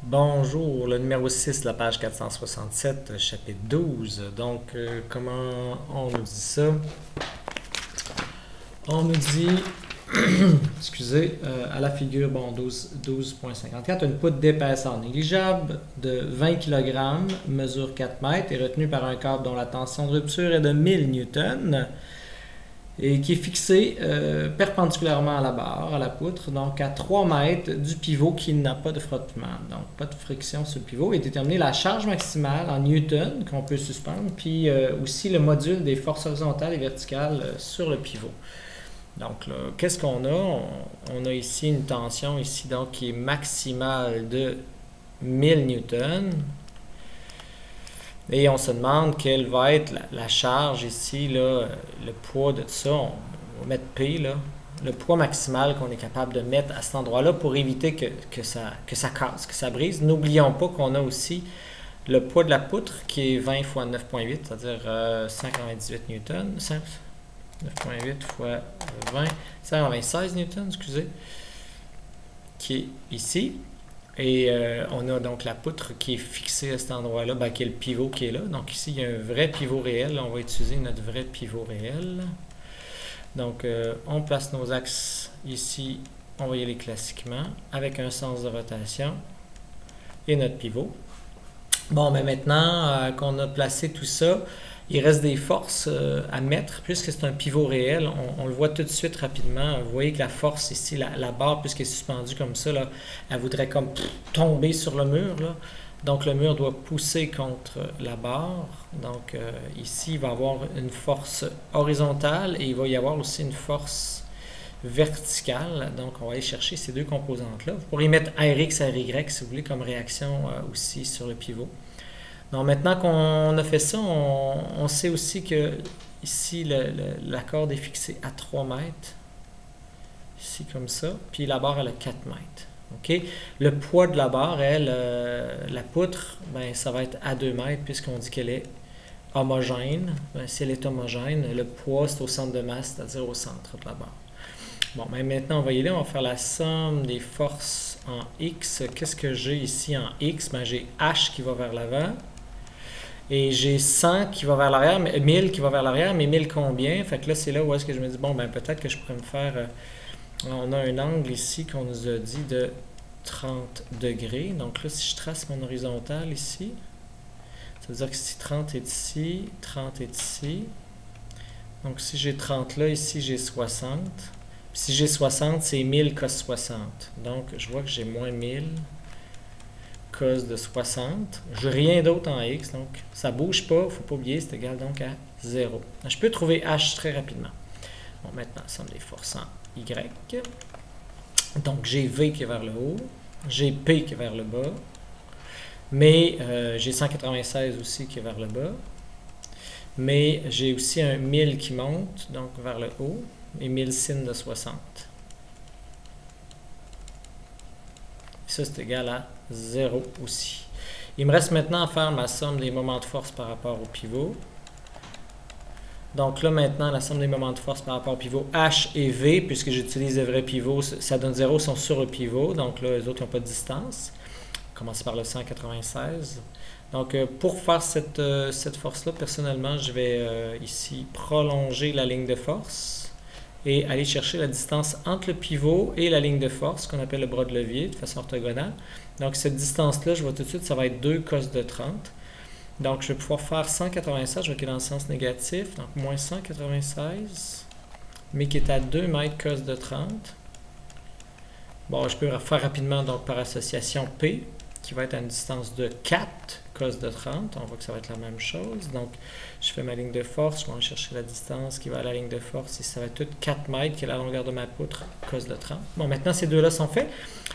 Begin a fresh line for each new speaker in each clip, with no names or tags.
Bonjour, le numéro 6, la page 467, chapitre 12. Donc, comment on nous dit ça? On nous dit, excusez, à la figure, bon, 12.54, une poutre d'épaisseur négligeable de 20 kg, mesure 4 mètres, est retenue par un câble dont la tension de rupture est de 1000 newtons et qui est fixé perpendiculairement à la barre, à la poutre, donc à 3 mètres du pivot qui n'a pas de frottement, donc pas de friction sur le pivot, et déterminer la charge maximale en newton qu'on peut suspendre, puis aussi le module des forces horizontales et verticales sur le pivot. Donc là, qu'est-ce qu'on a? On a ici une tension ici donc qui est maximale de 1000 newtons. Et on se demande quelle va être la charge ici, là, le poids de tout ça. On va mettre P, là, le poids maximal qu'on est capable de mettre à cet endroit-là pour éviter que ça casse, que ça brise. N'oublions pas qu'on a aussi le poids de la poutre qui est 20 fois 9.8, c'est-à-dire 198 newtons. 9.8 fois 20, 196 newtons, excusez, qui est ici. Et on a donc la poutre qui est fixée à cet endroit-là, ben, qui est le pivot qui est là. Donc ici, il y a un vrai pivot réel. On va utiliser notre vrai pivot réel. Donc, on place nos axes ici. On va y aller classiquement avec un sens de rotation et notre pivot. Bon, mais maintenant qu'on a placé tout ça, il reste des forces à mettre, puisque c'est un pivot réel. On le voit tout de suite rapidement. Vous voyez que la force ici, la barre, puisqu'elle est suspendue comme ça, là, elle voudrait comme tomber sur le mur, là. Donc le mur doit pousser contre la barre. Donc ici, il va y avoir une force horizontale et il va y avoir aussi une force verticale. Donc on va aller chercher ces deux composantes-là. Vous pourrez mettre RX, RY si vous voulez comme réaction aussi sur le pivot. Donc maintenant qu'on a fait ça, on sait aussi que ici la corde est fixée à 3 mètres, ici comme ça, puis la barre elle a 4 mètres. Okay? Le poids de la barre, elle, la poutre, ben, ça va être à 2 mètres puisqu'on dit qu'elle est homogène. Ben, si elle est homogène, le poids c'est au centre de masse, c'est-à-dire au centre de la barre. Bon, ben maintenant on va y aller, on va faire la somme des forces en X. Qu'est-ce que j'ai ici en X? Ben, j'ai H qui va vers l'avant. Et j'ai 100 qui va vers l'arrière, 1000 qui va vers l'arrière, mais 1000 combien? Fait que là, c'est là où est-ce que je me dis, bon, ben peut-être que je pourrais me faire... on a un angle ici qu'on nous a dit de 30 degrés. Donc là, si je trace mon horizontale ici, ça veut dire que si 30 est ici, 30 est ici. Donc si j'ai 30 là, ici j'ai 60. Puis si j'ai 60, c'est 1000 cos 60. Donc je vois que j'ai moins 1000 cos de 60. Je n'ai rien d'autre en X, donc ça ne bouge pas, il ne faut pas oublier, c'est égal donc à 0. Je peux trouver H très rapidement. Bon, maintenant, somme des forces en Y. Donc j'ai V qui est vers le haut, j'ai P qui est vers le bas, mais j'ai 196 aussi qui est vers le bas, mais j'ai aussi un 1000 qui monte, donc vers le haut, et 1000 sin de 60. Ça, c'est égal à 0 aussi. Il me reste maintenant à faire ma somme des moments de force par rapport au pivot. Donc là, maintenant, la somme des moments de force par rapport au pivot H et V, puisque j'utilise le vrai pivot, ça donne 0, sont sur le pivot. Donc là, les autres n'ont pas de distance. On va commencer par le 196. Donc, pour faire cette force-là, personnellement, je vais ici prolonger la ligne de force et aller chercher la distance entre le pivot et la ligne de force, qu'on appelle le bras de levier, de façon orthogonale. Donc, cette distance-là, je vois tout de suite, ça va être 2 cos de 30. Donc, je vais pouvoir faire 196, je vais cliquer dans le sens négatif, donc moins 196, mais qui est à 2 mètres cos de 30. Bon, je peux faire rapidement, donc par association P, qui va être à une distance de 4 cos de 30. On voit que ça va être la même chose. Donc, je fais ma ligne de force, je vais aller chercher la distance qui va à la ligne de force, et ça va être tout 4 mètres, qui est la longueur de ma poutre, cos de 30. Bon, maintenant, ces deux-là sont faits.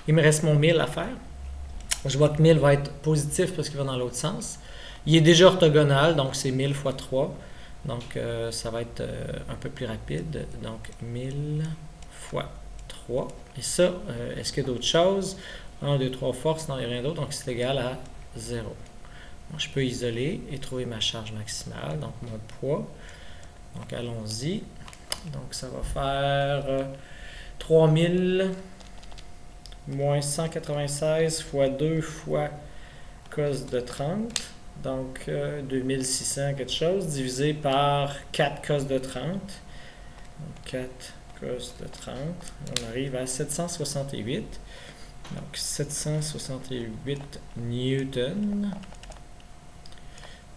Il me reste mon 1000 à faire. Je vois que 1000 va être positif parce qu'il va dans l'autre sens. Il est déjà orthogonal, donc c'est 1000 fois 3. Donc, ça va être un peu plus rapide. Donc, 1000 fois 3. Et ça, est-ce qu'il y a d'autres choses? 1, 2, 3 forces, non, il n'y a rien d'autre, donc c'est égal à 0. Bon, je peux isoler et trouver ma charge maximale, donc mon poids. Donc, allons-y. Donc, ça va faire 3000 moins 196 fois 2 fois cos de 30, donc 2600 quelque chose, divisé par 4 cos de 30. Donc 4 cos de 30, on arrive à 768. Donc 768 newtons.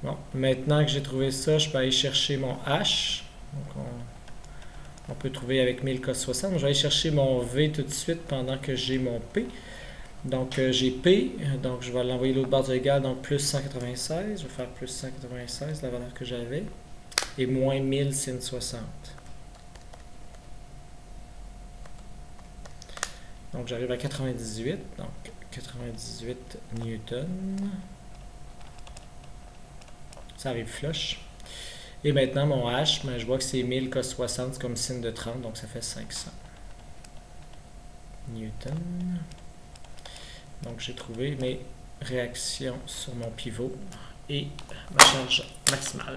Bon, maintenant que j'ai trouvé ça, je peux aller chercher mon H. Donc on peut trouver avec 1000 cos 60. Je vais aller chercher mon V tout de suite pendant que j'ai mon P. Donc j'ai P, donc je vais l'envoyer l'autre bord de l'égal, donc plus 196. Je vais faire plus 196, la valeur que j'avais. Et moins 1000 sin 60. Donc j'arrive à 98, donc 98 newtons. Ça arrive flush. Et maintenant mon H, ben, je vois que c'est 1000 cos 60, c'est comme sin de 30, donc ça fait 500 newtons. Donc j'ai trouvé mes réactions sur mon pivot et ma charge maximale.